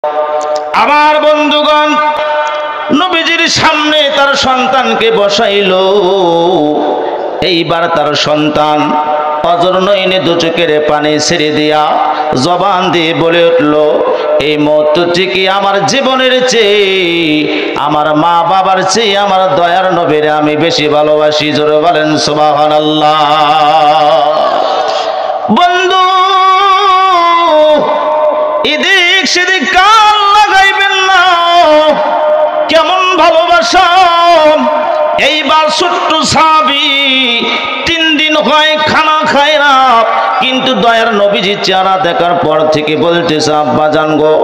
আমার বন্ধুগণ, নবীজির সামনে তার সন্তানকে বসাইল। এইবার তার সন্তান অজর নয়নে দু চোখের পানি ছেড়ে দিয়া জবান দিয়ে বলে উঠল, এই মুহূর্তটি কি আমার জীবনের চেয়ে, আমার মা বাবার চেয়ে আমার দয়ার নবীরে আমি বেশি ভালোবাসি। জোরে বলেন সুবহানাল্লাহ। বন্ধু, এদিক সেদিক কান লাগাইবেন না। কেমন ভালোবাসা! এইবার ছোট্ট সাহাবী 3 দিন হয় খানা খায় না, কিন্তু দয়ার নবীজির চেহারা দেখার পর থেকে বলতেছে, আব্বা জান গো,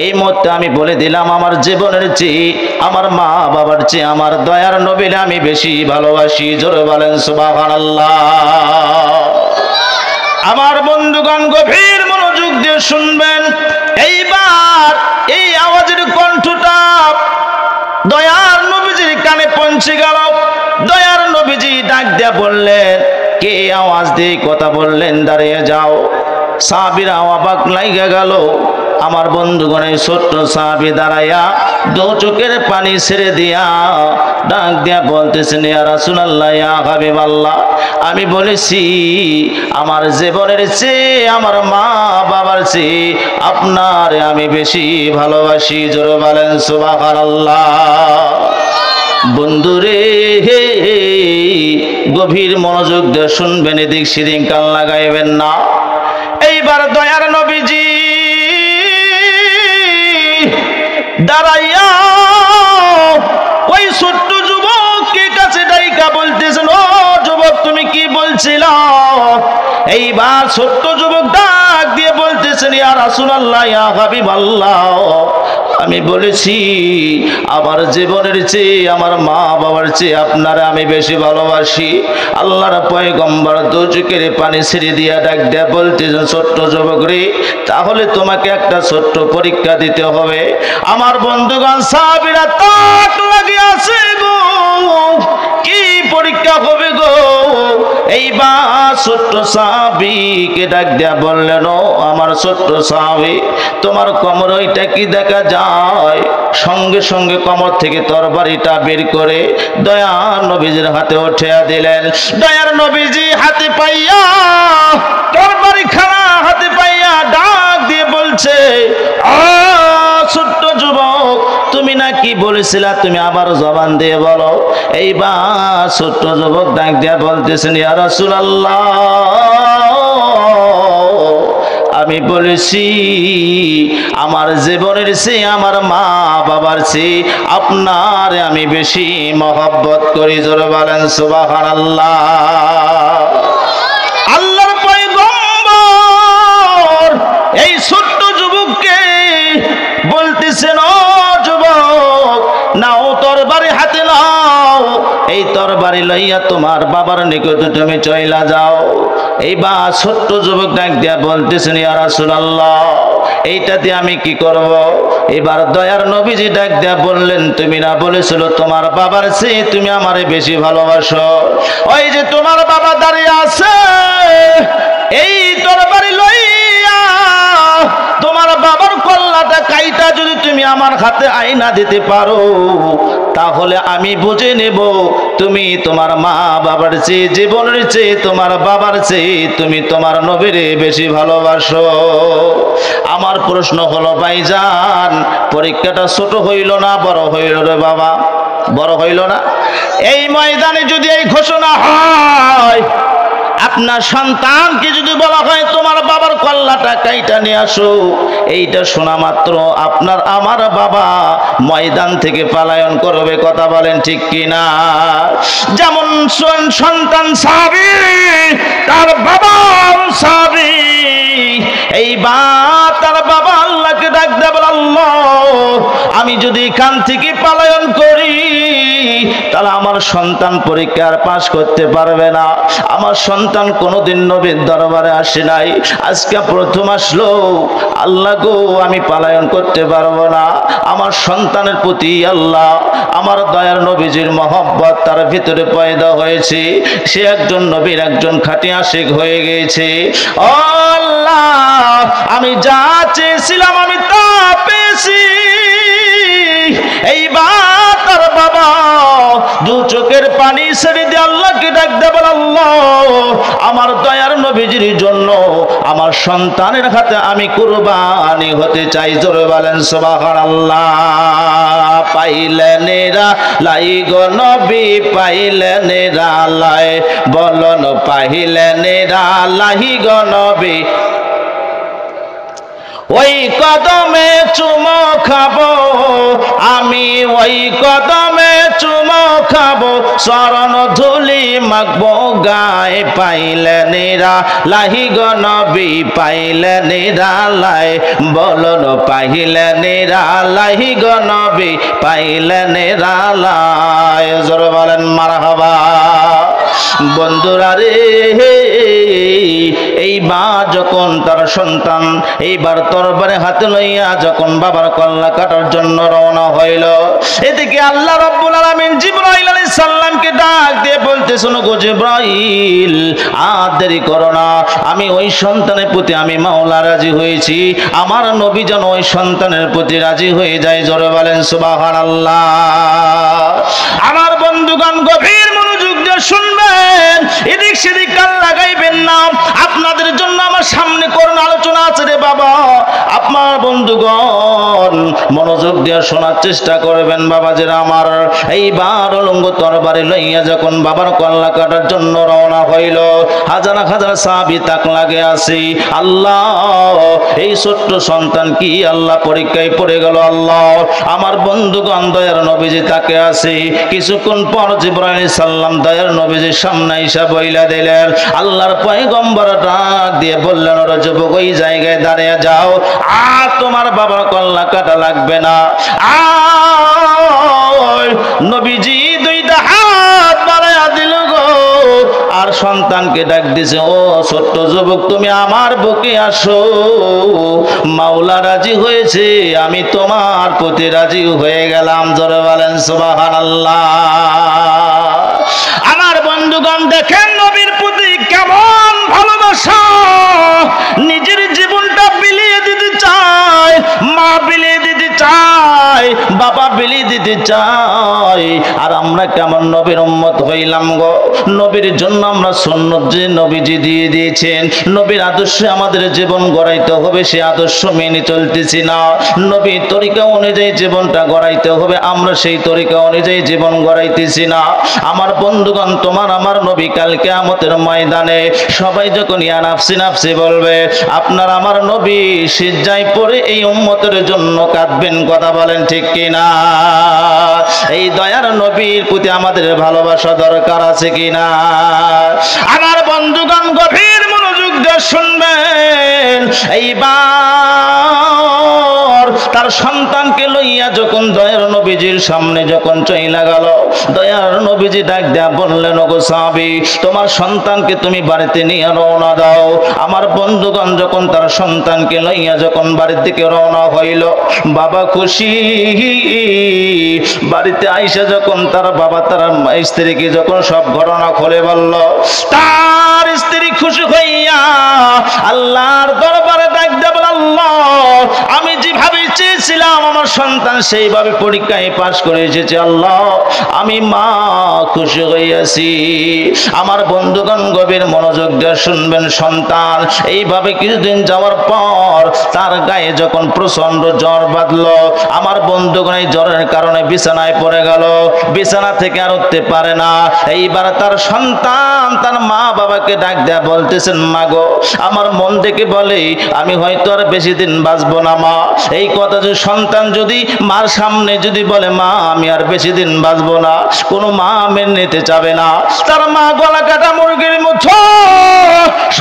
এই মুহূর্তে আমি বলে দিলাম আমার জীবনের চেয়ে, আমার মা বাবার চেয়ে আমার দয়ার নবীরে আমি বেশি ভালোবাসি। জোরে বলেন সুবহানাল্লাহ। আমার বন্ধুগণ, গভীর মনোযোগ দিয়ে শুনবেন। এইবার এই আওয়াজের কণ্ঠটা দয়ার নবীজির কানে পৌঁছে গেল। দয়ার নবীজি ডাক দিয়া বললেন, কে আওয়াজ দিয়ে কথা বললেন? দাঁড়িয়ে যাও। সাহাবীরা অবাক লাগা গেল। আমার বন্ধুগণের ছোট্ট সাহাবী দাঁড়াইয়া দু চোখের পানি ছেড়ে দিয়া ডাক দিয়া বলতেছেন, ইয়া রাসূলুল্লাহ, ইয়া হাবিবাল্লাহ, আমি বলেছি আমার জীবনের চেয়ে, আমার মা বাবার চেয়ে আপনার আমি বেশি ভালোবাসি। জোরে বলেন সুবহানাল্লাহ। বন্ধুরে, গভীর মনোযোগ দিয়ে শুনবেন, এদিক সেদিক কান লাগাইবেন না। এইবার দয়ার নবীজি দাঁড়াইয়া ওই ছোট্ট যুবককে কাছে ডাইকা বলতেছেন, ও যুবক, তুমি কি বলছিল? এইবার ছোট্ট যুবক ডাক দিয়ে বলতেছেন, ইয়া রাসূলুল্লাহ, ইয়া হাবিবাল্লাহ, আমি বলেছি আমার জীবনের চেয়ে, আমার মা বাবার চেয়ে আপনারা আমি বেশি ভালোবাসি। আল্লাহর পয়গম্বর দু চোখের পানি ছেড়ে দিয়া ডাক দিয়া বলতেছেন, ছোট্ট যুবক রে, তাহলে তোমাকে একটা ছোট্ট পরীক্ষা দিতে হবে। আমার বন্ধুগণ, সাহাবীরা তাক লাগিয়ে আছে গো, কি পরীক্ষা হবে গো? এইবার ছোট্ট সাহাবীকে ডাক দিয়া বললেন, ও আমার ছোট্ট সাহাবী, তোমার কোমর ওইটা কি দেখা যায়? সঙ্গে সঙ্গে কোমর থেকে তরবারিটা বের করে দয়ার নবীজির হাতে উঠিয়ে দিলেন। দয়ার নবীজি হাতে পাইয়া, তরবারি খানা হাতে পাইয়া ডাক দিয়ে বলছে, ছোট্ট যুবক, তুমি না কি বলেছিলা? তুমি আবার জবান দিয়ে বলো। এইবার ছোট্ট যুবক ডাক দিয়া বলতেছেন, ইয়া রাসূলুল্লাহ, আমি বলেছি আমার জীবনের চেয়ে, আমার মা বাবার চেয়ে আপনার আমি বেশি মহব্বত করি। জোরে বলেন সুবহানাল্লাহ। আল্লাহর পয়গম্বর এই ছোট্ট যুবককে বলতেছেন, ও যুবক, নাও তরবারি হাতে নাও, এই তরবারি লইয়া তোমার বাবার নিকটে তুমি চইলা যাও। এইবার ছোট্ট যুবক ডাক দিয়া বলতেছেন, ইয়া রাসূলুল্লাহ, এইটা দিয়ে আমি কি করব? এবার দয়ার নবীজি ডাক দিয়া বললেন, তুমি না বলেছিল তোমার বাবার চেয়ে তুমি আমারে বেশি ভালোবাসো? ওই যে তোমার বাবা দাঁড়িয়ে আছে, এই তরবারি লইয়া তোমার বাবার কল্লাটা কাইটা যদি তুমি আমার হাতে আইনা দিতে পারো, তাহলে আমি বুঝে নেব তুমি তোমার মা বাবার চেয়ে, জীবনের চেয়ে, তোমার বাবার চেয়ে তুমি তোমার নবীরে বেশি ভালোবাসো। আমার প্রশ্ন হলো, ভাইজান, পরীক্ষাটা ছোট হইল না বড় হইল রে বাবা? বড় হইল না? এই ময়দানে যদি এই ঘোষণা হয়, আপনার সন্তানকে যদি বলা হয় তোমার বাবার কল্লাটা কাইটা নিয়ে আসো, এইটা শোনা মাত্র আপনার আমার বাবা ময়দান থেকে পলায়ন করবে। কথা বলেন ঠিক কিনা? যেমন সন্তান সাহাবী, তার বাবা সাহাবী। এইবার তার বাবা আল্লাহকে ডাক দেবে, আল্লাহ, আমি যদি এখান থেকে পলায়ন করি তাহলে আমার সন্তান পরীক্ষার পাশ করতে পারবে না। আমার সন্তান কোনোদিন নবীর দরবারে আসে নাই, আজকে প্রথম আসলো। আল্লাহ গো, আমি পালায়ন করতে পারবো না। আমার সন্তানের প্রতি আল্লাহ আমার দয়ার নবীজির মহব্বত তার ভিতরে পয়দা হয়েছে, সে একজন নবীর একজন খাঁটি আশিক হয়ে গেছে। আল্লাহ, আমি যা চেয়েছিলাম আমি তা পেয়েছি। এইবার তার বাবা দু চোখের পানি ছেড়ে দিয়ে আল্লাহকে ডাক দেব, আল্লাহ আমার দয়ার নবীজির জন্য আমার সন্তানের হাতে আমি কুরবানি হতে চাই। জোরে বলেন সুবহানাল্লাহ। পাইলেন লাই গো নবী, পাইলেন লাই, বলন পাইলেন লাহি গো নবী। ওই কদমে চুমো খাবো আমি, ওই কদমে চুমো খাবো, চরণ ধুলি মাখবো গায়ে। পাইলেন লাহি গো নবী, পাইলেন লাই, বলন পাইলেন লাহি গো নবী, পাইলেন লাই। জোরে বলেন মারহাবা। বন্ধুরা রে, এই মা যখন তার সন্তান এইবার তরবারে হাতে লইয়া যখন বাবার কল্লা কাটার জন্য রওনা হইল, এদিকে আল্লাহ রাব্বুল আলামিন জিবরাইল আলাইহিস সালামকে ডাক দিয়ে বলতে, শোনো গো জিবরাইল, আর দেরি করো না, আমি ওই সন্তানের প্রতি আমি মাওলা রাজি হয়েছি, আমার নবী যেন ওই সন্তানের প্রতি রাজি হয়ে যায়। জোরে বলেন সুবহানাল্লাহ। আমার বন্ধুগণ গভীর মনোযোগ দিয়ে শুনবেন, এদিক সেদিক কান লাগাইবেন না। আপনাদের জন্য আমার সামনে করুন আলোচনা আছে রে বাবা। আপনার বন্ধুগণ মনোযোগ দিয়ে শোনার চেষ্টা করবেন বাবাজিরা আমার। এইবার অলঙ্গ তরবারি লইয়া যখন বাবার কল্লা কাটার জন্য রওনা হইল, হাজার হাজার সাহাবী তাক লাগে আসি। আল্লাহ, এই ছোট্ট সন্তান কি আল্লাহ পরীক্ষায় পড়ে গেল। আল্লাহ, আমার বন্ধুগণ দয়ার নবীজি তাকে আসি। কিছুক্ষণ পর জিবরাইল সাল্লাম দয়ার নবীজির সামনে এসে বইলা দিলেন। আল্লাহর পয়গম্বর ডাক দিয়ে বললেন, ওরে যুবক, ওই জায়গায় দাঁড়িয়ে যাও, আর তোমার বাবার কল্লা কাটা লাগবে না। নবীজি দুইটা হাত বাড়াইয়া দিল গো, আর সন্তানকে ডাক দিছে, ও ছোট্ট যুবক, তুমি আমার বুকে আসো। মাওলা রাজি হয়েছে, আমি তোমার প্রতি রাজি হয়ে গেলাম। জোরে বলেন সুবহানাল্লাহ। আমার বন্ধুগণ দেখেন নবীর প্রতি কেমন ভালোবাসা, নিজের জীবনটা বিলিয়ে দিতে চায়, মা বিলিয়ে দিতে চায়, বাবা বিলিয়ে দিতে চায়। আর আমরা কেমন নবীর উম্মত হইলাম গো। নবীর জন্য আমরা সুন্নত যে নবীজি দিয়ে দিয়েছেন, নবীর আদর্শে আমাদের জীবন গড়াইতে হবে, সে আদর্শ মেনে চলতেছি না। নবীর তরিকা অনুযায়ী জীবনটা গড়াইতে হবে, আমরা সেই তরিকা অনুযায়ী জীবন গড়াইতেছি না। আমার বন্ধুগণ, তোমার আমার নবী কাল কিয়ামতের ময়দানে সবাই যখন ইয়া নাফসি নাফসি বলবে, আপনার আমার নবী সিজদায় পড়ে এই উম্মতের জন্য কাঁদবেন। কথা বলেন ঠিক কিনা? এই দয়ার নবীর প্রতি আমাদের ভালোবাসা দরকার আছে কিনা? আমার বন্ধুগণ গভীর মনোযোগ দিয়ে শুনবেন। এইবার তার সন্তানকে লইয়া যখন দয়ার নবীজির সামনে যখন চইলা গেল, দয়ার নবীজি ডাক দেয়া বললেন, ওগো সাহাবী, তোমার সন্তানকে তুমি বাড়িতে নিয়ে রওনা দাও। আমার বন্ধুগণ যখন তার সন্তানকে লইয়া যখন বাড়ির দিকে রওনা হইল, বাবা খুশি। বাড়িতে আইসা যখন তার বাবা তার স্ত্রীকে যখন সব ঘটনা খুলে বলল, তার স্ত্রী খুশি হইয়া আল্লাহর দরবারে ডাক দেব, আল্লাহ, আমি যেভাবে চেয়েছিলাম আমার সন্তান সেইভাবে পরীক্ষায় পাশ করে এসেছে। আল্লাহ, আমি মা খুশি হইয়াছি। আমার বন্ধুগণ গভীর মনোযোগ দিয়ে শুনবেন। সন্তান এইভাবে কিছুদিন যাওয়ার পর তার গায়ে যখন প্রচন্ড জ্বর বাঁধলো, আমার বন্ধুগণ এই জ্বরের কারণে বিছানায় পড়ে গেল, বিছানা থেকে আর উঠতে পারে না। এইবার তার সন্তান তার মা বাবাকে ডাক দেয়া বলতেছেন, মা গো, আমার মন থেকে বলে আমি হয়তো আর বেশি দিন বাঁচবো না মা। এই কথা কথা যে সন্তান যদি মার সামনে যদি বলে মা আমি আর বেশি দিন বাঁচবো না, কোনো মা মেনে নিতে চাবে না। তার মা গলা কাটা মুরগির মতো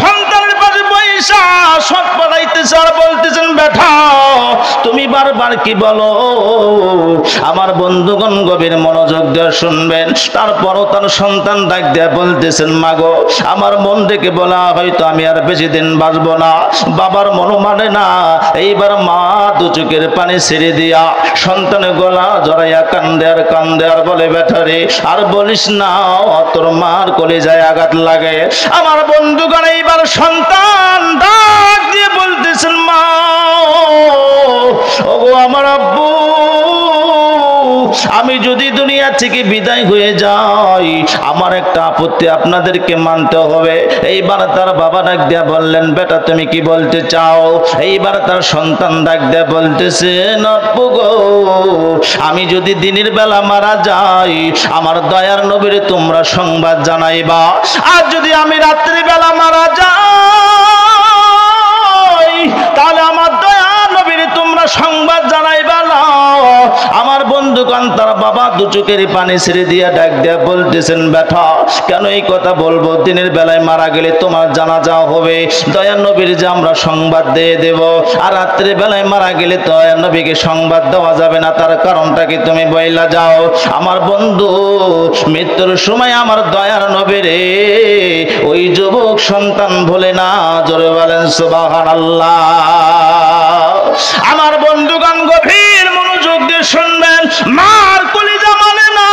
সন্তানের পাশে পয়সা সব পাঠাইতেছে আর বলতেছেন বেটা তুমি বারবার কি বলো। আমার বন্ধুগণ গভীর মনোযোগ দিয়ে শুনবেন। তারপরও তার সন্তান ডাক দিয়ে বলতেছেন মা গো আমার মন থেকে বলা হয়তো আমি আর বেশি দিন বাঁচবো না, বাবার মন মানে না। এইবার মা দু চোখের পানি ছেড়ে দিয়া সন্তানের গলা জড়াইয়া কান্দে আর বলে বেটা রে আর বলিস না, তোর মার কলিজায় আঘাত লাগে। আমার বন্ধুগণ এইবার সন্তান ডাক দিয়ে বলতেছেন মা ওগো আমার আব্বু আমি যদি দুনিয়া থেকে বিদায় হয়ে যাই আমার একটা আপত্তি আপনাদেরকে মানতে হবে। এইবার তার বাবা ডাক দিয়া বললেন বেটা তুমি কি বলতে চাও। এইবার তার সন্তান ডাক দিয়া বলতেছেন আব্বু গো আমি যদি দিনের বেলা মারা যাই আমার দয়ার নবীর তোমরা সংবাদ জানাইবা, আর যদি আমি রাত্রি বেলা মারা যাই তাহলে আমার দয়ার নবীর তোমরা সংবাদ জানাইবা না। আমার বন্ধুগণ তার বাবা দু চোখের পানি ছেড়ে দিয়া ডাক দিয়া বলতেছেন বেটা কেন এই কথা বলবো, দিনের বেলায় মারা গেলে তোমার জানাজা হবে, দয়ার নবীর যে আমরা সংবাদ দিয়ে দেব, আর রাত্রে বেলায় মারা গেলে দয়ার নবীকে সংবাদ দেওয়া যাবে না, তার কারণটা কি তুমি বইলা যাও। আমার বন্ধু মৃত্যুর সময় আমার দয়ার নবীরে ওই যুবক সন্তান ভোলে না, জোরে বলেন সুবহানাল্লাহ। আমার বন্ধুগণ গভীর মনোযোগ দিয়ে শুনবেন। মার কলিজা মানে না,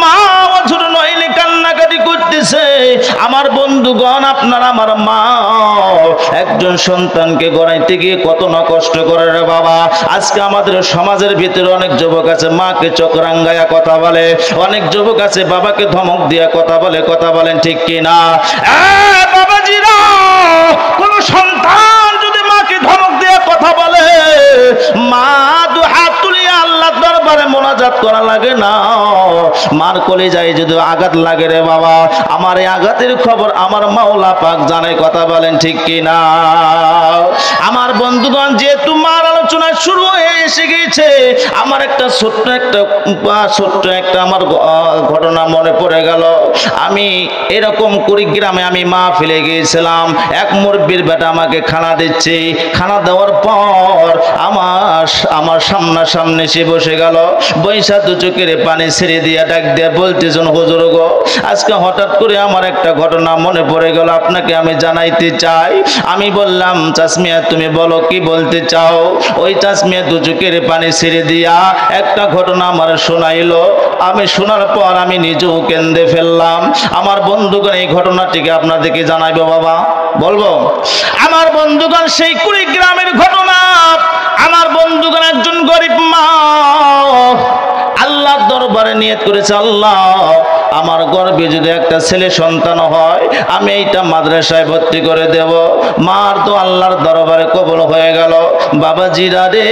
মা অঝর নইলে কান্নাকাটি করতেছে। আমার বন্ধুগণ আপনার আমার মা একজন সন্তানকে গড়াইতে গিয়ে কত না কষ্ট করে রে বাবা। আজকে আমাদের সমাজের ভিতরে অনেক যুবক আছে মাকে চক্রাঙ্গায়া কথা বলে, অনেক যুবক আছে বাবাকে ধমক দিয়া কথা বলে, কথা বলেন ঠিক কিনা। বাবাজিরা কোন সন্তান যদি মাকে ধমক দিয়া কথা বলে মা দু হাত তুলিয়া আল্লাহর দরবারে মোনাজাত করা লাগে না। মার কলিজায় যদি আঘাত লাগে রে বাবা আমার এই আঘাতের খবর আমার মাওলা পাক জানে, কথা বলেন ঠিক কিনা। আমার বন্ধুগণ যেহেতু মার আলোচনা শুরু হয়ে এসে গিয়েছে আমার একটা ছোট্ট একটা আমার ঘটনা মনে পড়ে গেল। আমি এরকম কুড়িগ্রামে আমি মাহফিলে গিয়েছিলাম, এক মুরব্বির বেটা আমাকে খানা দিচ্ছে, খানা দেওয়ার পর আমার সামনাসামনি সে বসে গেল, বৈশা দু চোখের পানি ছেড়ে দিয়া ডাক দিয়া বলতেছেন হুজুর গো আজকে হঠাৎ করে আমার একটা ঘটনা মনে পড়ে গেল, আপনাকে আমি জানাইতে চাই। আমি বললাম চাচমিয়া তুমি বলো কি বলতে চাও। ওই চাচমিয়া দু চোখের পানি ছেড়ে দিয়া একটা ঘটনা আমার শোনাইলো। আমি শোনার পর আমি নিজেও কেঁদে ফেললাম। আমার বন্ধুগণ এই ঘটনাটিকে আপনাদেরকে জানাইবো বাবা, বলবো। আমার বন্ধুগণ সেই কুড়িগ্রামের ঘটনা। আমার বন্ধুগণ একজন গরিব মা আল্লাহর দরবারে নিয়ত করেছে আল্লাহ আমার গর্ভে যদি একটা ছেলে সন্তান হয় আমি এইটা মাদ্রাসায় ভর্তি করে দেব। মার তো আল্লাহর দরবারে কবুল হয়ে গেল। বাবাজিরা রে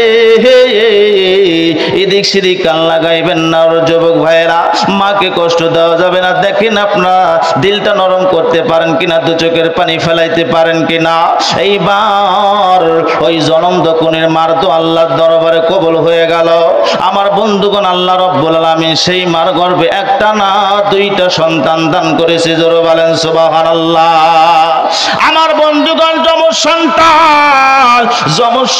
এদিক সেদিক কান লাগাইবেন না ওর যুবক ভাইয়েরা, মাকে কষ্ট দেওয়া যাবে না। দেখেন আপনার দিলটা নরম করতে পারেন কিনা, দু চোখের পানি ফেলাইতে পারেন কিনা। এইবার ওই জনম দকুনের মার তো আল্লাহর দরবারে কবুল হয়ে গেল। আমার বন্ধুগণ আল্লাহ রব্বুল আলামিন সেই মার গর্ভে একটা না দুইটা সন্তান দান করেছে, জোরে বলেন সুবহানাল্লাহ। আমার বন্ধুগণ যমজ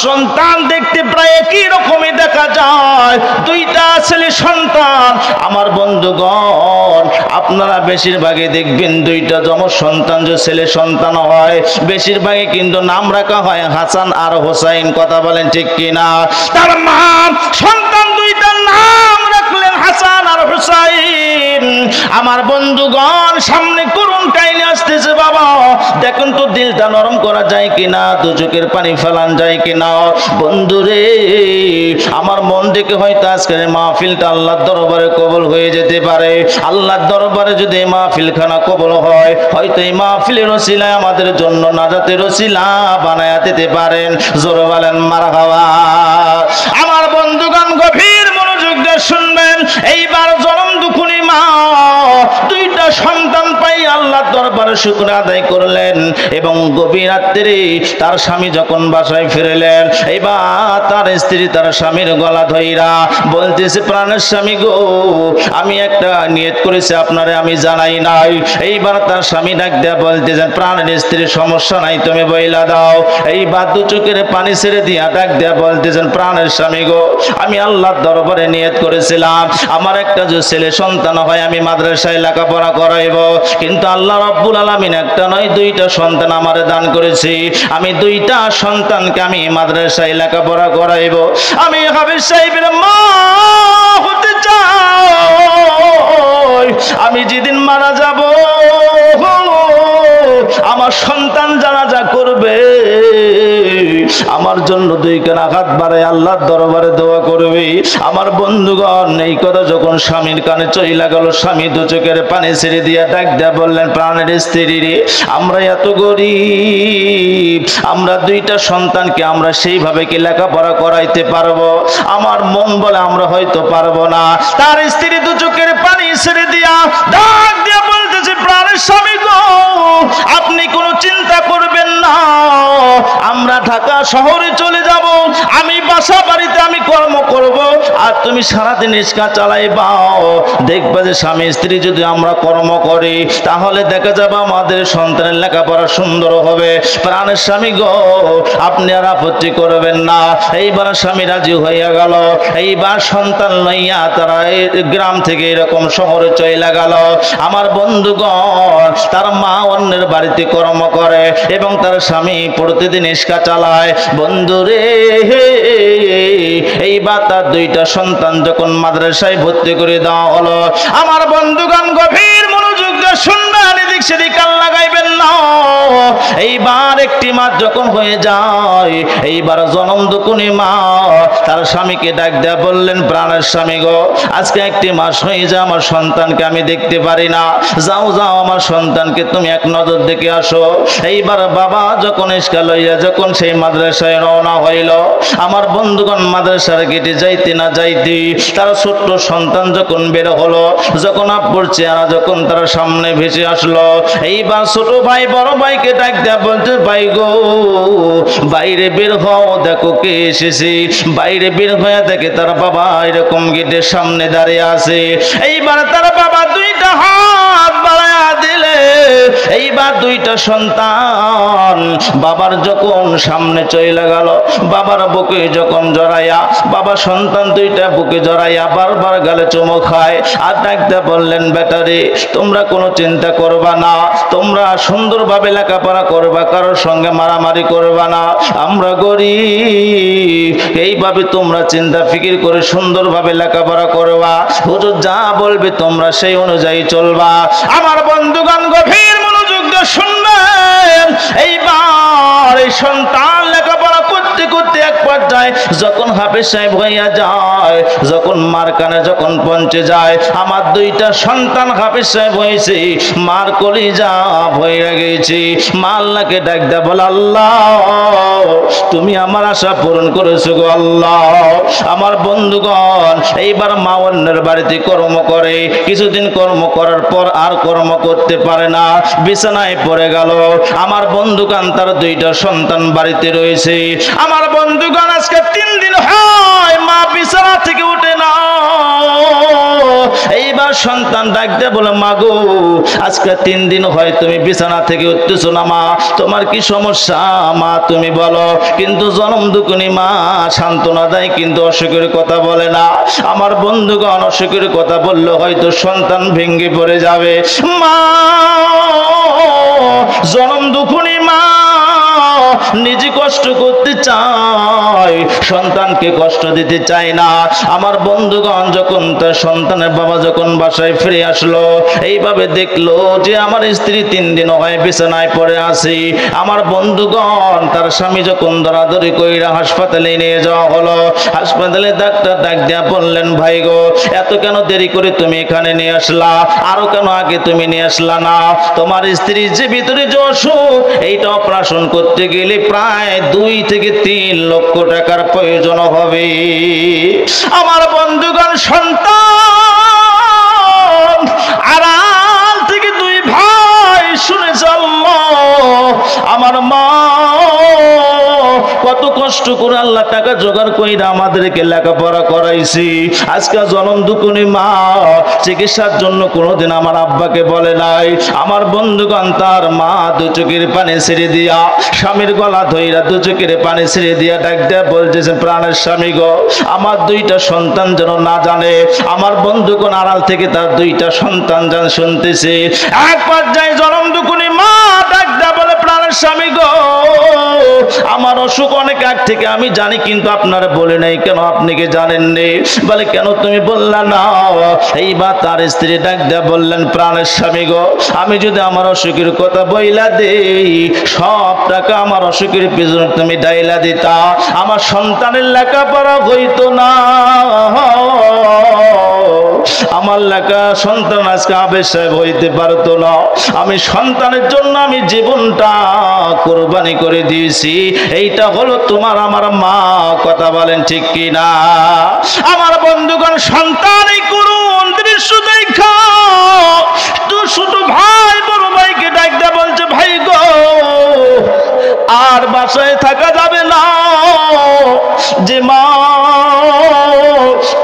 সন্তান দেখতে প্রায় একই রকমই দেখা যায়, দুইটা ছেলে সন্তান। আমার বন্ধুগণ আপনারা বেশিরভাগই দেখবেন দুইটা যমজ সন্তান যে ছেলে সন্তান হয় বেশিরভাগই কিন্তু নাম রাখা হয় হাসান আর হোসাইন, কথা বলেন ঠিক কিনা। তার মা সন্তান দুইটার নাম রাখলেন হাসান আর হোসাইন। আমার বন্ধুগণ সামনে করুণ কাহিনী আসতেছে বাবা, দেখুন তো দিলটা নরম করা যায় কিনা, দু চোখের পানি ফেলান যায় কিনা। বন্ধুরে আমার মন থেকে হয়তো আজকের মাহফিলটা আল্লাহর দরবারে কবুল হয়ে যেতে পারে। আল্লাহর দরবারে যদি এই মাহফিলখানা কবুল হয় হয়তো এই মাহফিলের ওসিলায় আমাদের জন্য নাজাতের ওসিলা বানায়া দিতে পারেন, জোরে বলেন মারহাবা। আমার বন্ধুগণ গভীর মনোযোগ দিয়ে শুনবেন। এইবার জনম দুখুনি মা দুইটা সন্তান পাই আল্লাহর দরবারে শুকর আদায় করলেন। এবং গভীর রাত্রে তার স্বামী যখন বাসায় ফিরলেন, এবার তার স্ত্রী তার স্বামীর গলা ধইরা বলতেছে, প্রাণের স্বামী গো, আমি একটা নিয়ত করেছি আপনারে আমি জানাই নাই। এইবার তার স্বামী ডাক দেয়া বলতেছেন, প্রাণের স্ত্রীর সমস্যা নাই, তুমি বইলা দাও। এইবার দু চোখের পানি ছেড়ে দিয়া ডাক দেয়া বলতেছেন, প্রাণের স্বামী গো, আমি আল্লাহর দরবারে নিয়ত করেছিলাম আমার একটা যে ছেলে সন্তান হয় আমি মাদ্রাসায় লেখাপড়া করাইব, কিন্তু আল্লাহ রাব্বুল আলামিন একটা নয় দুইটা সন্তান আমারে দান করেছি। আমি দুইটা সন্তানকে আমি মাদ্রাসায় লেখাপড়া করাইব। আমি হাফেজ সাহেবের মা হতে চাই। আমি যেদিন মারা যাব আমার সন্তান জানাজা করবে, আমার জন্য দুই কানা হাত বাড়ায় আল্লাহর দরবারে দোয়া করবে। আমার বন্ধুগণ, এই কথা যখন স্বামীর কানে চইলা গেল, স্বামী দু চোখের পানি ছেড়ে দিয়ে ডাক দেয়া বললেন, প্রাণের স্ত্রী রে, আমরা এত গরিব, আমরা দুইটা সন্তানকে আমরা সেইভাবে কি লেখাপড়া করাইতে পারবো? আমার মন বলে আমরা হয়তো পারবো না। তার স্ত্রী দু চোখের পানি ছেড়ে দিয়া ডাক দিয়া বলতেছে, প্রাণের স্বামী গো, আপনি কোনো চিন্তা করবেন না, আমরা ঢাকা শহরে চলে যাব, আমি বাসা বাড়িতে আমি কর্ম করব, আর তুমি সারাদিন রিক্সা চালাইবা। দেখবা যে স্বামী স্ত্রী যদি আমরা কর্ম করি তাহলে দেখা যাবে আমাদের সন্তানের লেখাপড়া সুন্দর হবে। প্রাণের স্বামী গো, আপনি আর আপত্তি করবেন না। এইবার স্বামী রাজি হইয়া গেল। এইবার সন্তান লইয়া তারা গ্রাম থেকে এরকম শহরে চলে গেল। আমার বন্ধুগণ, তার মা অন্যের বাড়িতে কর্ম করে এবং তার স্বামী প্রতিদিন রিক্সা চালায়। বন্ধুরে, এইবার তার দুইটা সন্তান যখন মাদ্রাসায় ভর্তি করে দেওয়া হলো, আমার বন্ধুগণ গভীর মনোযোগ দিয়ে শুনবেন, এদিক সেদিক কান লাগাইবেন না। এইবার একটি মাস যখন হয়ে যায়, এইবার জনম দুকুনি মা তার স্বামীকে ডাক দেয়া বললেন, প্রাণের স্বামী গো, আজকে একটি মাস হয়ে যায় আমার সন্তানকে আমি দেখতে পারি না, যাও যাও আমার সন্তানকে তুমি এক নজর দেখে আসো। এইবার বাবা যখন রিক্সা লইয়া যখন সেই মাদ্রাসায় রওনা হইল, আমার বন্ধুগণ মাদ্রাসার গেটে যাইতে না যাইতে তার ছোট্ট সন্তান যখন বের হলো, যখন আব্বুর চেহারা যখন তার সামনে ভেসে আসলো, এইবার ছোট ভাই বড় ভাইকে ডাক দেয়া বলতে, ভাই গো, বাইরে বের হও, দেখো কে এসেছে। বাইরে বের হয়ে দেখে তার বাবা এরকম গেটের সামনে দাঁড়িয়ে আছে। এইবার তার বাবা দুইটা হাত বাড়ায়া দিলে, এইবার দুইটা সন্তান বাবার যখন সামনে চলে গেল, বাবার বুকে যখন জড়াইয়া, বাবা সন্তান দুইটা বুকে জড়াইয়া বারবার গালে চুমো খায় আর ডাকতে বললেন, বেটারে তোমরা কোনো চিন্তা করবা না, তোমরা সুন্দরভাবে লেখাপড়া করবা, কারোর সঙ্গে মারামারি করবা না, আমরা গরিব, এইভাবে তোমরা চিন্তা ফিকির করে সুন্দরভাবে লেখাপড়া করবা, হুজুর যা বলবে তোমরা সেই অনুযায়ী চলবা। আমার বন্ধুগণ গভীর মনোযোগ দিয়ে শুনবেন। এইবার এই সন্তান লেখাপড়া করতে করতে এক পর্যায়ে যখন হাফেজ সাহেব হইয়া যায়, যখন মার কানে যখন পৌঁছে যায়, আমার দুইটা সন্তান হাফেজ সাহেব হয়েছে, মার কলিজা ভইরা গেছে। মা আল্লাহকে ডাক দেয়া বলে, আল্লাহ তুমি আমার আশা পূরণ করেছো গো আল্লাহ। আমার বন্ধুগণ, এইবার মা অন্যের বাড়িতে কর্ম করে, কিছুদিন কর্ম করার পর আর কর্ম করতে পারে না, বিছানায় পড়ে গেল। আমার বন্ধুগণ, তার দুইটা সন্তান বাড়িতে রয়েছে। আমার বন্ধুগণ, আজকে 3 দিন হয় মা বিছানা থেকে উঠে না। এইবার সন্তান ডাক দেয়া বলে, মা গো, আজকে 3 দিন হয় তুমি বিছানা থেকে উঠতেছো না, মা তোমার কি সমস্যা মা তুমি বলো। কিন্তু জনম দুকুনি মা সান্ত্বনা দেয়, কিন্তু অসুখের কথা বলে না। আমার বন্ধুগণ, অসুখের কথা বললে হয়তো সন্তান ভেঙে পড়ে যাবে। মা জনম দুকুনি মা নিজে কষ্ট করতে চায়, সন্তানকে কষ্ট দিতে চায় না। আমার বন্ধুগণ, যখন তার সন্তানের বাবা যখন বাসায় ফিরে আসলো, এইভাবে দেখলো যে আমার স্ত্রী 3 দিন হয় বিছানায় পড়ে আছে। আমার বন্ধুগণ, তার স্বামী যখন দরাদরি কইরা হাসপাতালে নিয়ে যাওয়া হলো, হাসপাতালে ডাক্তার ডাক দিয়া বললেন, ভাই গো, এত কেন দেরি করে তুমি এখানে নিয়ে আসলা, আরো কেন আগে তুমি নিয়ে আসলা না? তোমার স্ত্রীর যে ভিতরে যে অসুখ, এইটা অপারেশন করতে গেলে প্রায় 2 থেকে 3 লক্ষ টাকার প্রয়োজন হবে। আমার বন্ধুগণ, সন্তান আড়াল থেকে 2 ভাই শুনে চলল, কষ্ট করে আল্লাহ টাকা জোগাড় কইরা আমাদেরকে লেখাপড়া করাইছি। আজকে জনম দুকুনি মা চিকিৎসার জন্য কোনোদিন আমার আব্বাকে বলে নাই। আমার বন্ধুগণ তার মা দু চোখের পানি ছেড়ে দিয়া, স্বামীর গলা ধইরা দু চোখের পানি ছেড়ে দিয়া ডাক দেয়া বলতেছে, প্রাণের স্বামী গো, আমার দুইটা সন্তান যেন না জানে। আমার বন্ধুগণ আড়াল থেকে তার দুইটা সন্তান যেন শুনতেছে। এক পর্যায়ে জনম দুকুনি মা ডাক দেয়া বলে, প্রাণের স্বামী গো, আমার অসুখ অনেক আগ থেকে আমি জানি, কিন্তু আপনারা বলে নাই কেন? আপনি কি জানেননি? বলে, কেন তুমি বললা না? এইবার তার স্ত্রী ডাক দেয়া বললেন, প্রাণের স্বামী গো, আমি যদি আমার অসুখের কথা বইলা দেই, সব টাকা আমার অসুখের পিছনে তুমি ডাইলা দিতা, আমার সন্তানের লেখাপড়া হইতো না। আমার লেখা সন্তান আজকে আবেশ সাহেব হইতে পারতো না। আমি সন্তানের জন্য আমি জীবনটা কোরবানি করে দিয়েছি। এইটা হলো তোমার আমার মা। কথা বলেন ঠিক কি না? আমার বন্ধুগণ, সন্তানই করুন দৃশ্য দেখা ছোট ভাই বড় ভাইকে ডাক দেয়া বলছে, ভাই গো, আর বাসায় থাকা যাবে না। যে মা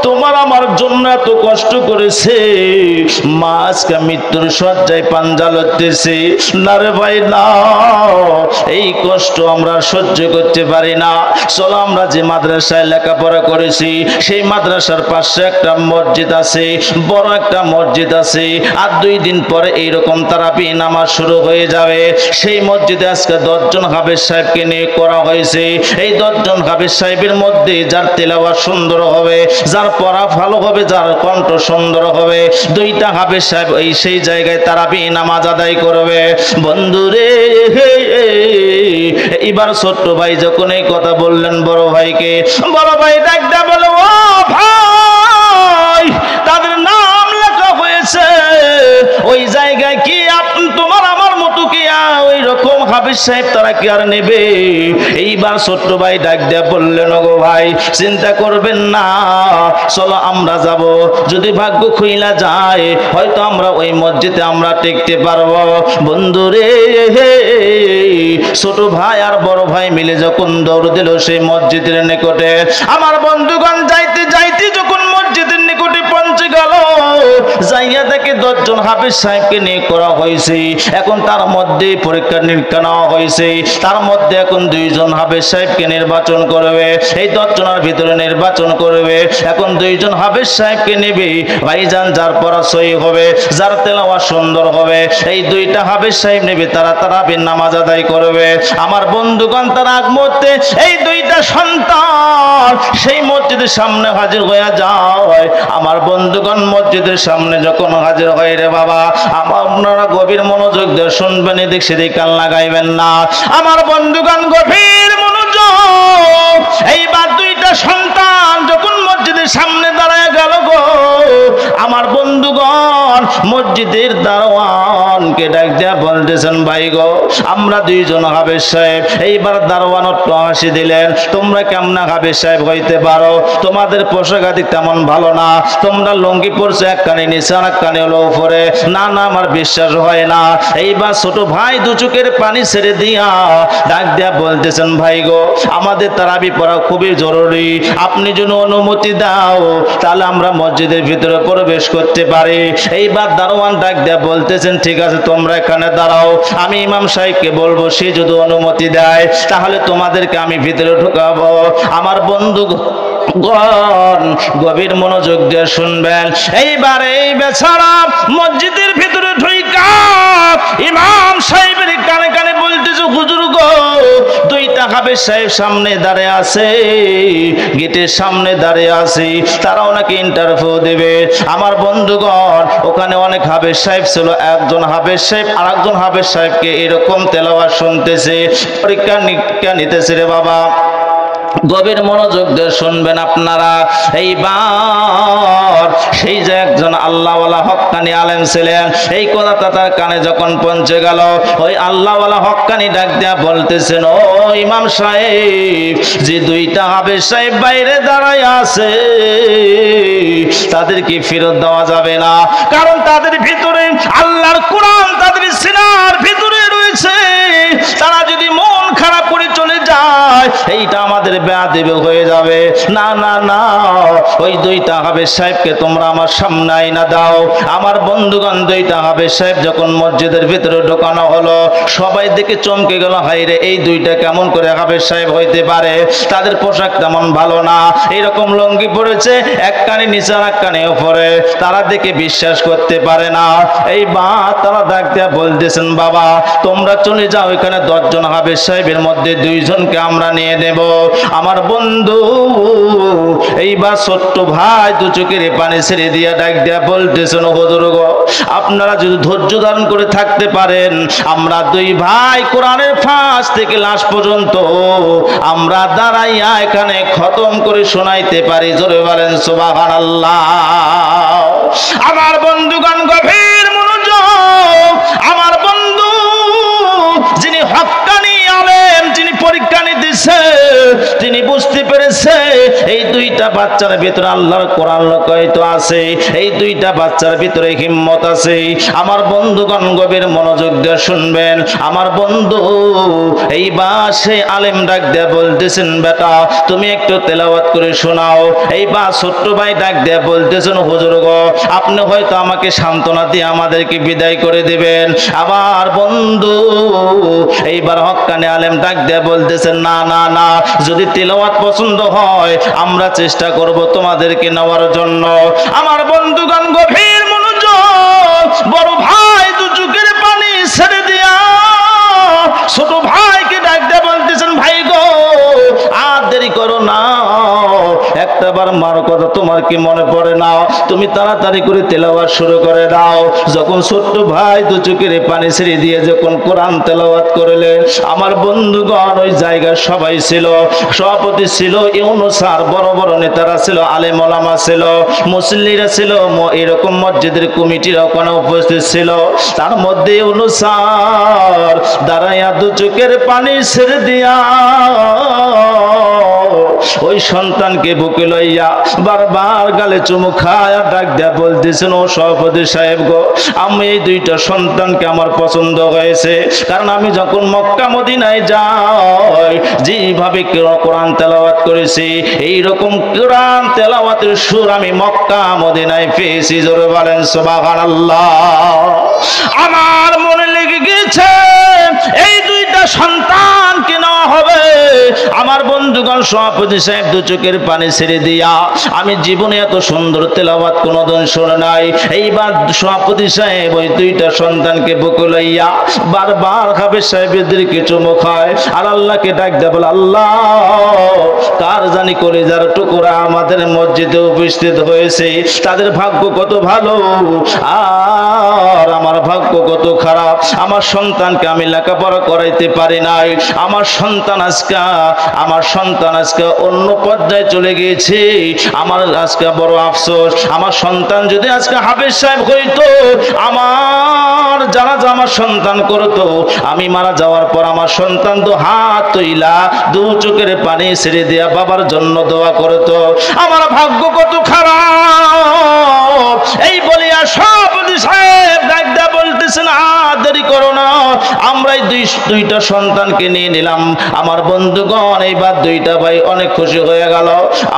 তোমার আমার জন্য এত কষ্ট করেছে, মা আজকে মৃত্যুর শয্যায় পাঞ্জা লড়তেছে। না রে ভাই না, এই কষ্ট আমরা সহ্য করতে পারি না। চলো আমরা যে মাদ্রাসায় লেখাপড়া করেছি সেই মাদ্রাসার পাশে একটা মসজিদ আছে, বড় একটা মসজিদ আছে। আর 2 দিন পরে এইরকম তারাবি নামাজ শুরু হয়ে যাবে। সেই মসজিদে আজকে 10 জন হাফেজ সাহেবকে নিয়ে করা হয়েছে। এই 10 জন হাফেজ সাহেবের মধ্যে যার তেলাওয়াত সুন্দর হবে, যার পড়া ভালো হবে, যার কণ্ঠ সুন্দর হবে, 2টা হাফেজ সাহেব এই সেই জায়গায় তারাবি নামাজ আদায় করবে। বন্ধুরে, এবার ছোট্ট ভাই যখন এই কথা বললেন বড় ভাইকে, বড় ভাই ডাক দেয়া বলে, ও ভাই, তাদের নাম লেখা হয়েছে ওই জায়গায়, কি তোমার আমার মতো কি ওই রকম হাফেজ সাহেব তারা কি আর নেবে? এইবার ছোট্ট ভাই ডাক দেয়া বললেন, গো ভাই, চিন্তা করবেন না, চলো আমরা যাব। যদি ভাগ্য খুইলা যায় হয়তো আমরা ওই মসজিদে আমরা টিকতে পারবো। বন্ধুরে, ছোট ভাই আর বড় ভাই মিলে যখন দৌড় দিল সেই মসজিদের নিকটে, আমার বন্ধুগণ যাইতে যাইতে যখন মসজিদের নিকটে পৌঁছে গেল, যাইয়া দেখে 10 জন হাফেজ সাহেবকে নিয়ে করা হয়েছে। এখন তার মধ্যে পরীক্ষা নিরীক্ষা নেওয়া হয়েছে। তার মধ্যে এখন 2 জন হাফেজ সাহেবকে নির্বাচন করবে। এই 10 জনের ভিতরে নির্বাচন করবে। এখন 2 জন হাফেজ সাহেবকে নেবে। ভাইজান, যার পড়া সহি হবে, যার তেলাওয়াত সুন্দর হবে, এই 2টা হাফেজ সাহেব নেবে। তারা তারাবির নামাজ আদায় করবে। আমার বন্ধুগণ, তার আগ মুহূর্তে এই 2টা সন্তান সেই মসজিদের সামনে হাজির হয়ে যায়। আমার বন্ধুগণ, মসজিদের সামনে যখন হাজির হয়, রে বাবা, আপনারা গভীর মনোযোগ দিয়ে শুনবেন, এদিক সেদিক কান লাগাইবেন না। আমার বন্ধুগণ, গভীর মনোযোগ। এইবার 2টা সন্তান যখন মসজিদের সামনে দাঁড়ায় গেল গো, আমার বন্ধুগণ, মসজিদের দারোয়ানকে ডাক দেয়া বলতেছেন, ভাই গো, আমরা 2 জন হাফেজ সাহেব। এইবার দারোয়ান একটু হাসি দিলেন, তোমরা কেমন হাফেজ সাহেব হইতে পারো? তোমাদের পোশাক আদি তেমন ভালো না, তোমরা লুঙ্গি পরছো এক কানে নিচে আর এক কানে হলো উপরে। না না, আমার বিশ্বাস হয় না। এইবার ছোট ভাই 2 চোখের পানি ছেড়ে দিয়া ডাক দেয়া বলতেছেন, ভাই গো, আমাদের তারাবি পড়া খুবই জরুরি, আপনি যদি অনুমতি দাও তাহলে আমরা মসজিদের ভিতরে প্রবেশ করতে পারি। এইবার দারোয়ান ডাক দেয়া বলতেছেন, ঠিক আছে, তোমরা এখানে দাঁড়াও, আমি ইমাম সাহেবকে বলবো, সে যদি অনুমতি দেয় তাহলে তোমাদেরকে আমি ভিতরে ঢুকাবো। আমার বন্ধু গভীর মনোযোগ দিয়ে শুনবেন। এইবার এই বেচারা মসজিদের ভিতরে ঢুইকা ইমাম সাহেবের কানে কানে বলতেছে, হুজুর গো, 2টা হাফেজ সাহেব সামনে দাঁড়িয়ে আছে, গেটের সামনে দাঁড়িয়ে আছে, তারাও নাকি ইন্টারভিউ দেবে। আমার বন্ধুগণ, ওখানে অনেক হাফেজ সাহেব ছিল। একজন হাফেজ সাহেব আর একজন হাফেজ সাহেবকে এরকম তেলাওয়াত শুনতেছে, পরীক্ষা নিরীক্ষা নিতেছে। রে বাবা, গভীর মনোযোগ দিয়ে শুনবেন আপনারা। এইবার সেই যে একজন আল্লাহওয়ালা হক্কানি আলেম ছিলেন, এই কথাটা তার কানে যখন পৌঁছে গেল, ওই আল্লাহওয়ালা হক্কানি ডাক দেয়া বলতেছেন, ও ইমাম সাহেব, যে 2টা হাফেজ সাহেব বাইরে দাঁড়ায় আছে তাদের কি ফেরত দেওয়া যাবে না? কারণ তাদের ভিতরে আল্লাহর কোরআন তাদের সিনার ভিতরে রয়েছে। তারা যদি মন খারাপ করে চলে যায় এইটা আমাদের বেয়াদবি হয়ে যাবে। না না না, ওই দুইটা হাফেজ সাহেবকে তোমরা আমার সামনে আইনা দাও। আমার বন্ধুগণ, দুইটা হাফেজ সাহেব যখন মসজিদের ভিতরে ঢোকানো হলো, সবাই দেখে চমকে গেল, হায় রে, এই দুইটা কেমন করে হাফেজ সাহেব হইতে পারে? তাদের পোশাক তেমন ভালো না, এরকম লুঙ্গি পরেছে, এক কানে নিচে আর এক কানে উপরে, তারা দেখে বিশ্বাস করতে পারে না। এই বা তারা ডাক দিয়া বলতেছেন, বাবা তোমরা চলে যাও, এখানে 10 জন হাফেজ সাহেবের মধ্যে 2 জনকে আমরা নিয়ে নেব। আমার বন্ধু এইবার ছোট্ট ভাই দু চোখের পানি ছেড়ে দিয়া ডাক দিয়া বলতেছেন, হুজুর গো, আপনারা যদি ধৈর্য ধারণ করে থাকতে পারেন, আমরা 2 ভাই কোরআনের ফাঁস থেকে লাশ পর্যন্ত আমরা দাঁড়াইয়া এখানে খতম করে শোনাইতে পারি। জোরে বলেন সুবহানাল্লাহ। আমার বন্ধুগণ গভীর মনোযোগ, আমার বন্ধু যিনি হক্কানি আলেম, যিনি পরীক্ষা নিতেছে, তিনি বুঝতে পেরেছে এই 2টা বাচ্চার ভিতরে আল্লাহর কোরআন লুকায়িত আছে, এই 2টা বাচ্চার ভিতরে হিম্মত আছে। আমার বন্ধুগণ গভীর মনোযোগ দিয়ে শুনবেন। আমার বন্ধু এইবার সেই আলেম ডাক দিয়ে বলতেছেন, বেটা তুমি একটু তেলাওয়াত করে শোনাও। এইবার ছোট্ট ভাই ডাক দিয়ে বলতেছেন, হুজুর গো, আপনি হয়তো আমাকে সান্ত্বনা দিয়ে আমাদেরকে বিদায় করে দিবেন। আমার বন্ধু এইবার হক্কানি আলেম ডাক দিয়ে বলতেছেন, না না না, যদি তেলাওয়াত পছন্দ হয় আমরা চেষ্টা করব তোমাদেরকে নেওয়ার জন্য। আমার বন্ধুগণ গভীর মনোযোগ, বড় ভাই দু চোখের পানি ছেড়ে দিয়া ছোট ভাইকে ডাক দিয়ে বলতেছেন, ভাই গো আর দেরি করো না, একটাবার মার কথা তোমার কি মনে পড়ে না? তুমি তাড়াতাড়ি করে তেলাওয়াত শুরু করে দাও। যখন ছোট্ট ভাই দু চোখের পানি ছেড়ে দিয়ে যখন কোরআন তেলাওয়াত করলেন, আমার বন্ধুগণ ওই জায়গায় সবাই ছিল, সভাপতি ছিল, ইউনুস স্যার, বড় বড় নেতারা ছিল, আলেম ওলামা ছিল, মুসল্লিরা ছিল, এরকম মসজিদের কমিটিরা ওখানে উপস্থিত ছিল। তার মধ্যে ইউনুস স্যার দাঁড়াইয়া দু চোখের পানি ছেড়ে দিয়া ওই সন্তানকে বুকে লইয়া বারবার গালে চুমু খায়া ডাক দিয়া বলতেছেন, ও সভাপতি সাহেব গো, আমি এই 2টা সন্তানকে আমার পছন্দ হয়েছে, কারণ আমি যখন মক্কা মদিনায় যাই যেভাবে কোরআন তেলাওয়াত করেছি, এইরকম কোরআন তেলাওয়াতের সুর আমি মক্কা মদিনায় পেয়েছি। জোরে বলেন সুবহানাল্লাহ। আমার মনে লেগে গেছে এই 2টা সন্তানকে নেওয়া হবে। আমার বন্ধুগণ সভাপতি সাহেব দু চোখের পানি ছেড়ে দিয়া, আমি জীবনে এত সুন্দর তেলাওয়াত কোনোদিন শুনে নাই। এইবার সভাপতি সাহেব ওই 2টা সন্তানকে বুকে লইয়া বারবার হাফেজ সাহেবদেরকে চুমু খায় আর আল্লাহকে ডাক দেয়, বলে, আল্লাহ কার জানি কলিজার টুকরা আমাদের মসজিদে উপস্থিত হয়েছে, তাদের ভাগ্য কত ভালো আর আমার ভাগ্য কত খারাপ। আমার সন্তানকে আমি লেখাপড়া করাইতে পারি নাই, আমার সন্তান আজকে অন্য পর্যায়ে চলে গিয়েছে, আমার আজকে বড় আফসোস। আমার সন্তান যদি আজকে হাফেজ সাহেব হইতো, আমার জানাজা আমার সন্তান করতো, আমি মারা যাওয়ার পর আমার সন্তান তো হাত তৈলা দু চোখের পানি ছেড়ে দিয়া বাবার জন্য দোয়া করতো। আমার ভাগ্য কত খারাপ। এই বলিয়া সভাপতি সাহেব ডাক দিয়া বলতেছেন, দেরি করো না, আমরা এই 2টা সন্তানকে নিয়ে নিলাম। আমার বন্ধুগণ এইবার 2টা ভাই অনেক খুশি হয়ে গেল।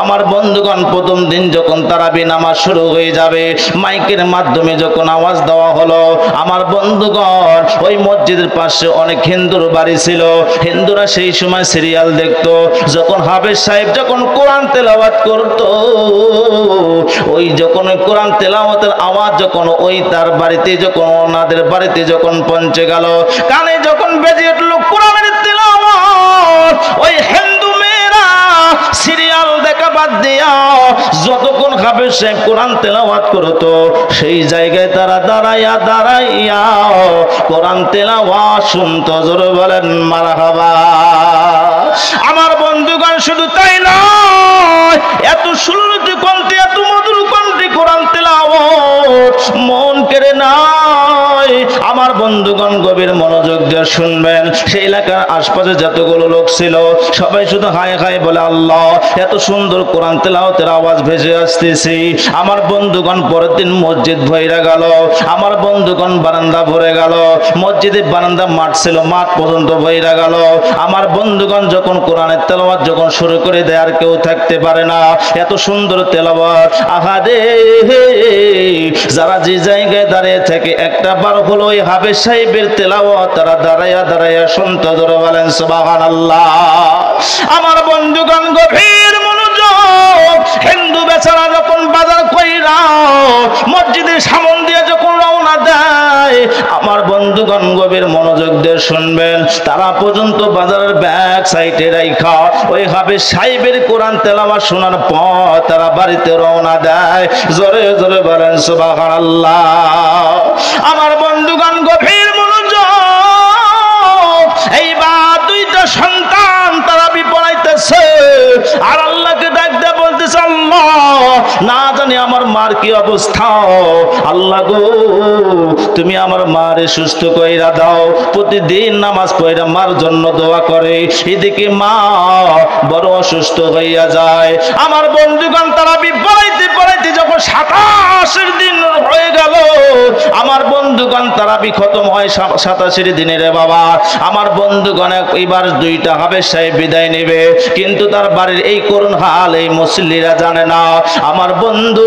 আমার বন্ধুগণ প্রথম দিন যখন তারাবি নামাজ শুরু হয়ে যাবে, মাইকের মাধ্যমে যখন আওয়াজ দেওয়া হলো, আমার বন্ধুগণ ওই মসজিদের পাশে অনেক হিন্দুর বাড়ি ছিল, হিন্দুরা সেই সময় সিরিয়াল দেখতো। যখন হাফেজ সাহেব যখন কোরআন তেলাওয়াত করতো, ওই যখন কোরআন তেলাওয়াতের আওয়াজ যখন ওই তার বাড়িতে যখন ওনাদের বাড়িতে যখন পৌঁছে গেল, কানে যখন বেজে উঠলো কোরআনের তেলাওয়াত, ওই হিন্দু মেয়েরা সিরিয়াল দেখা বাদ দিয়া যতক্ষণ হাফেজ সাহেব কোরআন তেলাওয়াত করতো, সেই জায়গায় তারা দাঁড়াইয়া কোরআন তেলাওয়াত শুনতো। জোরে বলেন মারহাবা। আমার বন্ধুগণ শুধু তাই নয়, এত সুন্দর কণ্ঠে, এত মধুর কণ্ঠে কোরআন তেলাওয়াত মন কেড়ে নাই। আমার বন্ধুগণ গভীর মনোযোগ দিয়ে শুনবেন, সেই এলাকার আশপাশে যতগুলো লোক ছিল সবাই শুধু হায় হায় বলে আল্লাহ, এত সুন্দর কোরআন তেলাওয়াতের আওয়াজ ভেসে আসতেছে। আমার বন্ধুগণ পরের দিন মসজিদ ভরে গেল, আমার বন্ধুগণ বারান্দা ভরে গেল, মসজিদে বারান্দা মাঠ ছিল, মাঠ পর্যন্ত ভরে গেল। আমার বন্ধুগণ যখন কোরআনের তেলাওয়াত যখন শুরু করে দেয় আর কেউ থাকতে পারে না, এত সুন্দর তেলাওয়াত। আহারে, যারা যে জায়গায় দাঁড়িয়ে থাকে একটা বার হলো ওই হাফেজ সাহেবের তেলাওয়াত তারা দাঁড়াইয়া দাঁড়াইয়া শুনতে ধরে বলেন সুবহানাল্লাহ। আমার বন্ধুগণ গভীর মনোযোগ, হিন্দু বেচারা যখন বাজার কইরা মসজিদের সামনে দিয়ে যখন রওনা দেয়, আমার বন্ধুগণ গভীর মনোযোগ দিয়ে শুনবেন, তারা পর্যন্ত বাজারের ব্যাক সাইডে রাইখা ওই হাফেজ সাহেবের কোরআন তেলাওয়াত শোনার পর তারা বাড়িতে রওনা দেয়। জোরে জোরে বলেন সুবহানাল্লাহ। আমার বন্ধুগণ গভীর মনোযোগ, এইবার দুইটা সন্তান তারা বিপড়াইতেছে আর আল্লাহকে ডাক দিয়ে বলতেছে, আল্লাহ না জানি আমার মার কি অবস্থা, আল্লাহ গো তুমি আমার মারে সুস্থ কইরা দাও। প্রতিদিন নামাজ পড়া মার জন্য দোয়া করে, এদিকে মা বড় অসুস্থ হইয়া যায়। আমার বন্ধুগণ তারা বিপড়াইতে পড়াইতে যখন 27 দিন হয়ে গেল, আমার বন্ধুগণ তারাবি খতম হয় 87 দিনে রে বাবা। আমার বন্ধুগণ এবার দুইটা হাফেজ সাহেব বিদায় নেবে, কিন্তু তার বাড়ির এই করুণ হাল এই মুসল্লিরা জানে না। আমার বন্ধু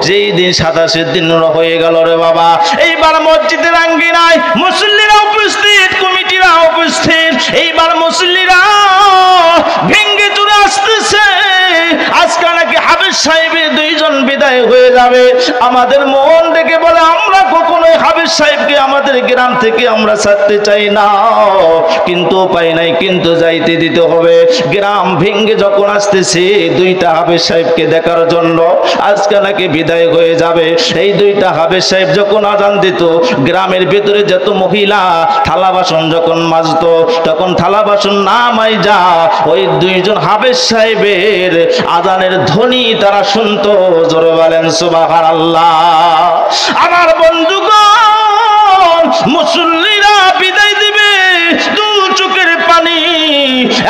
যেই দিন 87 দিন হয়ে গেল রে বাবা, এইবার মসজিদের আঙ্গিনায় মুসল্লিরা উপস্থিত, কমিটিরা উপস্থিত, এইবার মুসল্লিরা ভেঙ্গে চুরে আসতেছে। আজকে নাকি হাফেজ সাহেবের দুইজন বিদায় হয়ে যাবে। আমাদের মন থেকে বলে আমরা কখনোই হাফেজ সাহেবকে আমাদের গ্রাম থেকে আমরা ছাড়তে চাই না, কিন্তু উপায় নাই, কিন্তু যাইতে দিতে হবে। গ্রাম ভেঙ্গে যখন আসতেছে দুইটা হাফেজ সাহেবকে দেখার জন্য, আজকে নাকি বিদায় হয়ে যাবে। এই দুইটা হাফেজ সাহেব যখন আজান দিত, গ্রামের ভেতরে যত মহিলা থালা বাসন যখন মাজতো, তখন থালা বাসন না মাইজা ওই দুইজন হাফেজ সাহেবের আজানের ধ্বনি তারা শুনতো। জোরে বলেন সুবহানাল্লাহ। আমার বন্ধুগণ মুসল্লিরা বিদায় দিবে, দু চোখের পানি,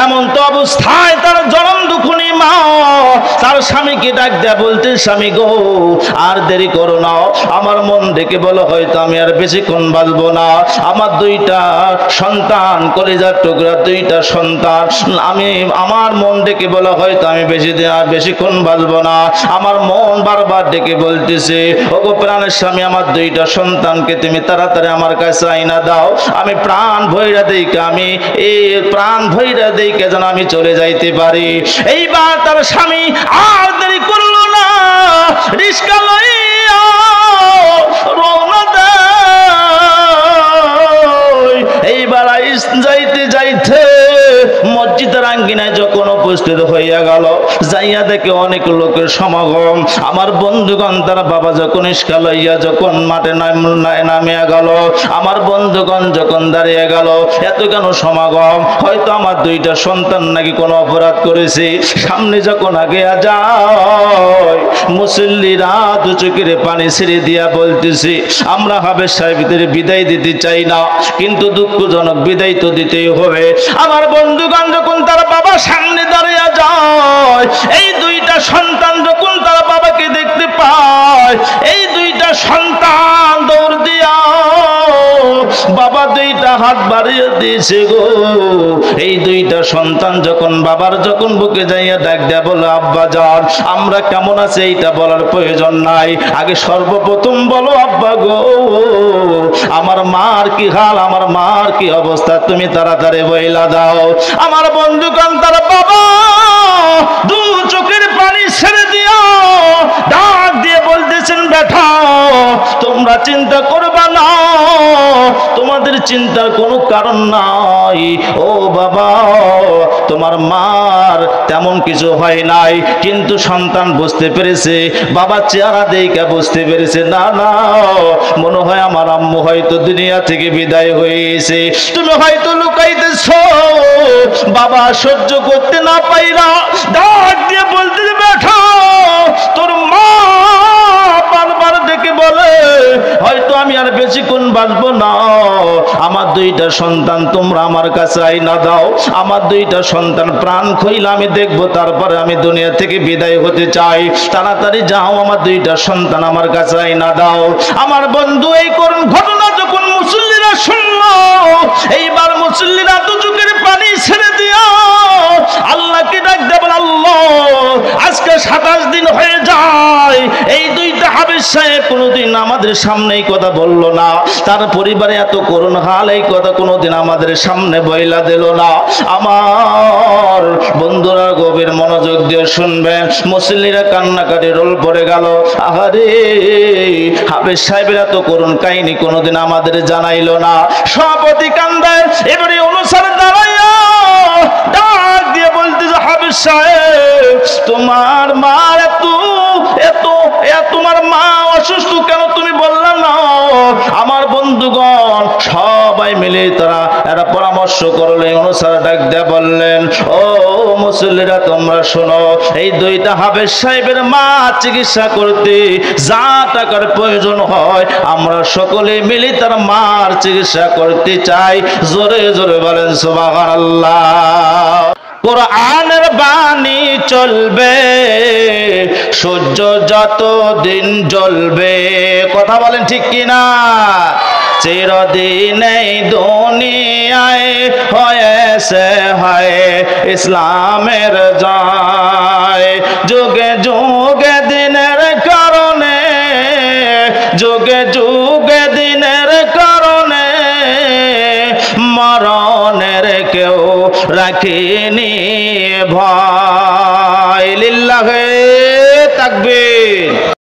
এমন তো অবস্থায় তার জনম দুখুনি মা তার স্বামীকে ডাক দেয়া বলতে, স্বামী গো আর দেরি করো না, আমার মন ডেকে বলো হয়তো আমি আর বেশিক্ষণ বাঁচবো না। আমার দুইটা সন্তান, কলিজার টুকরা দুইটা সন্তান, আমার মন ডেকে বলো হয়তো আমি বেশিক্ষণ বাঁচবো না। আমার মন বারবার ডেকে বলতেছে, ওগো প্রাণের স্বামী, আমার দুইটা সন্তানকে তুমি তাড়াতাড়ি আমার কাছে আইনা দাও, আমি প্রাণ ভৈরা দেইকে, আমি এই প্রাণ ভৈরা দেইকে যেন আমি চলে যাইতে পারি। এইবার তার স্বামী আর দেরি করলো না, রিস্কা লইয়া রওনা দেয়। এইবার যাইতে যাইতে মসজিদের আঙ্গিনায় যখন উপস্থিত হইয়া গেল, যাইয়া দেখে অনেক লোকের সমাগম। আমার বন্ধুগণ তারা বাবা যখন রিস্কা লইয়া যখন মাঠে নামিয়া গেল, আমার বন্ধুগণ যখন দাঁড়িয়ে গেল, এত কেন সমাগম? হয়তো আমার দুইটা সন্তান নাকি কোনো অপরাধ করেছে। সামনে যখন আগে যায়, মুসল্লিরা দু চোখের পানি ছেড়ে দিয়া বলতেছি, আমরা হাফেজ সাহেবদের বিদায় দিতে চাই না, কিন্তু দুঃখজনক বিদায় তো দিতেই হবে। আমার বন্ধুগণ যখন তার বাবা সামনে দাঁড়িয়ে যায়, এই দুইটা সন্তান যখন তার বাবাকে দেখতে পায়, এই দুইটা সন্তান দৌড় দিয়া বাবা দুইটা হাত বাড়িয়ে দিয়েছে গো। এই দুইটা সন্তান যখন বাবার যখন বুকে যাইয়া ডাক দেয়া বলে, আব্বা যান আমরা কেমন আছি এইটা বলার প্রয়োজন নাই, আগে সর্বপ্রথম বলো আব্বা গো আমার মার কি হাল, আমার মার কি অবস্থা, তুমি তাড়াতাড়ি বইলা দাও। আমার বন্ধুগণ তার বাবা দু চোখের পানি ছেড়ে দিও, ডাক দিয়ে বলতেছেন, বেটা তোমরা চিন্তা করবা না, তোমাদের চিন্তার কোনো কারণ নাই। ও বাবা তোমার মার তেমন কিছু হয় নাই, কিন্তু সন্তান বুঝতে পেরেছে, বাবা চেহারা দেখে বুঝতে পেরেছে, না না মনে হয় আমার আম্মু হয়তো দুনিয়া থেকে বিদায় হয়েছে। তুমি হয়তো লুকাইতেছো। বাবা সহ্য করতে না পাইরা ডাক দিয়ে বলতে, বেটা তোর মা বারবার ডেকে বলে হয়তো আমি আর বেশিক্ষণ বাঁচবো না, আমার দুইটা সন্তান তোমরা আমার কাছে আইনা দাও, আমার দুইটা সন্তান প্রাণ খইলা আমি দেখবো, তারপরে আমি দুনিয়া থেকে বিদায় হতে চাই, তাড়াতাড়ি যাও আমার দুইটা সন্তান আমার কাছে আইনা দাও। আমার বন্ধু এই করুন ঘটনা যখন মুসল্লিরা শুনলো, এইবার মুসল্লিরা দু চোখের পানি ছেড়ে দিয়া আল্লাহকে ডাক দেবেন, আল্লাহ আজকে 27 দিন হয়ে যায়, এই দুইটা হাফেজ সাহেব কোনোদিন আমাদের সামনে এই কথা বললো না, তার পরিবারে এত করুণ হাল, এই কথা কোনোদিন আমাদের সামনে বইলা দিল না। আমার বন্ধুরা গভীর মনোযোগ দিয়ে শুনবেন, মুসল্লিরা কান্নাকাটি রোল পড়ে গেল। আহারে হাফেজ সাহেবের এত করুণ কাহিনী কোনোদিন আমাদের জানাইলো না। সভাপতি কান্দায় এবারে অনুসারে দাঁড়াইয়া ডাক দিয়ে বলতেছে, হাফেজ সাহেব তোমার মা তোমার মা অসুস্থ, কেন তুমি বললা না? আমার বন্ধুগণ সবাই মিলে তারা একটা পরামর্শ করলেন, অনুসারে ডাক দিয়ে বললেন, ও মুসল্লিরা তোমরা শোনো, এই দুইটা হাফেজ সাহেবের মা চিকিৎসা করতে যা টাকার প্রয়োজন হয় আমরা সকলে মিলে তার মার চিকিৎসা করতে চাই। জোরে জোরে বলেন সুবহানাল্লাহ। কোরআনের বাণী চলবে সূর্য যত দিন জ্বলবে, কথা বলেন ঠিক কিনা? চিরদিন এই দুনিয়ায় হয়েছে হয় ইসলামের জয়, যুগে যুগে দিনের কারণে, যুগে যুগে দিনের কারণে মরণের কেউ রাখিনি